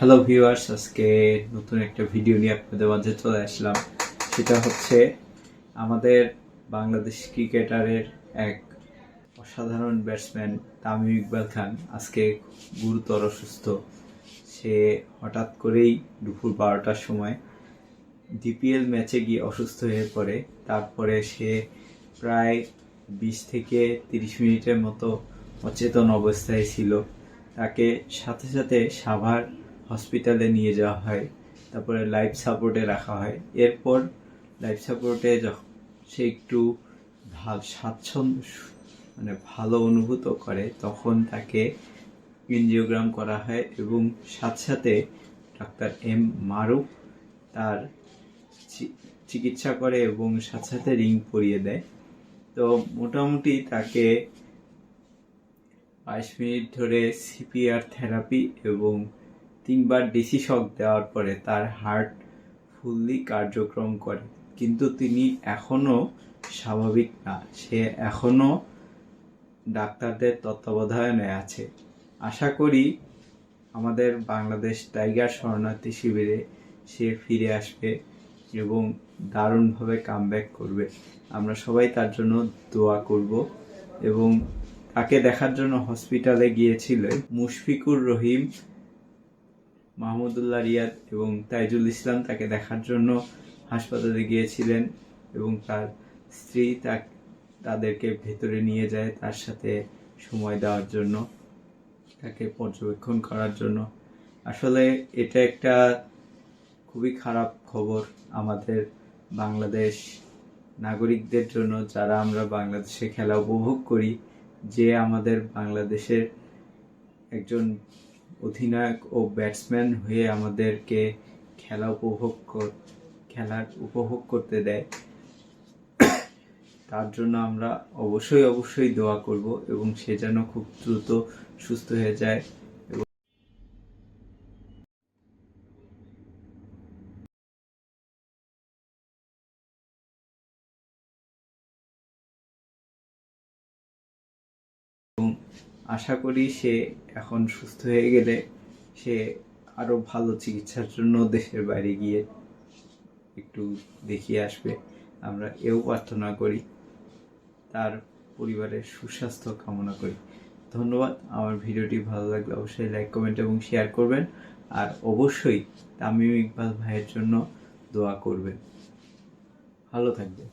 Hello viewers, আজকে নতুন একটা ভিডিও নিয়ে আপনাদের মাঝে চলে আসলাম। সেটা হচ্ছে আমাদের বাংলাদেশ ক্রিকেটারের এক অসাধারণ ব্যাটসম্যান তামিম ইকবাল খান আজকে গুরুতর অসুস্থ। সে হঠাৎ করেই দুপুর 12টার সময় ডিপিএল ম্যাচে গিয়ে অসুস্থ হয়ে পড়ে। তারপরে সে প্রায় 20 থেকে 30 মিনিটের মতো অচেতন অবস্থায় ছিল। তাকে সাথে সাথে সাভার হসপিটালে নিয়ে যাওয়া হয়, তারপরে লাইফ সাপোর্টে রাখা হয়। এরপর লাইফ সাপোর্টে যখন সে একটু ভালো অনুভূত করে, তখন তাকে এনজিওগ্রাম করা হয় এবং সাথে সাথে ডাক্তার এম মারুফ তার চিকিৎসা করে এবং সাথে সাথে রিং পরিয়ে দেয়। তো মোটামুটি তাকে 22 মিনিট ধরে সিপিআর থেরাপি এবং 3বার ডিসি শক দেওয়ার পরে তার হার্ট ফুললি কার্যক্রম করে, কিন্তু তিনি এখনো স্বাভাবিক না। সে এখনো ডাক্তারদের তত্ত্বাবধানে আছে। আশা করি আমাদের বাংলাদেশ টাইগার শরণার্থী শিবিরে সে ফিরে আসবে এবং দারুণভাবে কামব্যাক করবে। আমরা সবাই তার জন্য দোয়া করব। এবং তাকে দেখার জন্য হসপিটালে গিয়েছিলেন মুশফিকুর রহিম, মাহমুদুল্লাহ রিয়াদ এবং তাইজুল ইসলাম। তাকে দেখার জন্য হাসপাতালে গিয়েছিলেন এবং তার স্ত্রী তাদেরকে ভেতরে নিয়ে যায় তার সাথে সময় দেওয়ার জন্য, তাকে পর্যবেক্ষণ করার জন্য। আসলে এটা একটা খুবই খারাপ খবর আমাদের বাংলাদেশ নাগরিকদের জন্য, যারা আমরা বাংলাদেশে খেলা উপভোগ করি। যে আমাদের বাংলাদেশের একজন অধিনায়ক ও ব্যাটসম্যান হয়ে আমাদেরকে খেলার উপভোগ করতে দেয়, তার জন্য আমরা অবশ্যই দোয়া করব এবং সে যেন খুব দ্রুত সুস্থ হয়ে যায়। এবং আশা করি সে এখন সুস্থ হয়ে গেলে সে আরো ভালো চিকিৎসার জন্য দেশের বাইরে গিয়ে একটু দেখিয়ে আসবে। আমরা এও প্রার্থনা করি, তার পরিবারের সুস্বাস্থ্য কামনা করি। ধন্যবাদ। আমার ভিডিওটি ভালো লাগলে অবশ্যই লাইক, কমেন্ট এবং শেয়ার করবেন। আর অবশ্যই তামিম ইকবাল ভাইয়ের জন্য দোয়া করবেন। ভালো থাকবেন।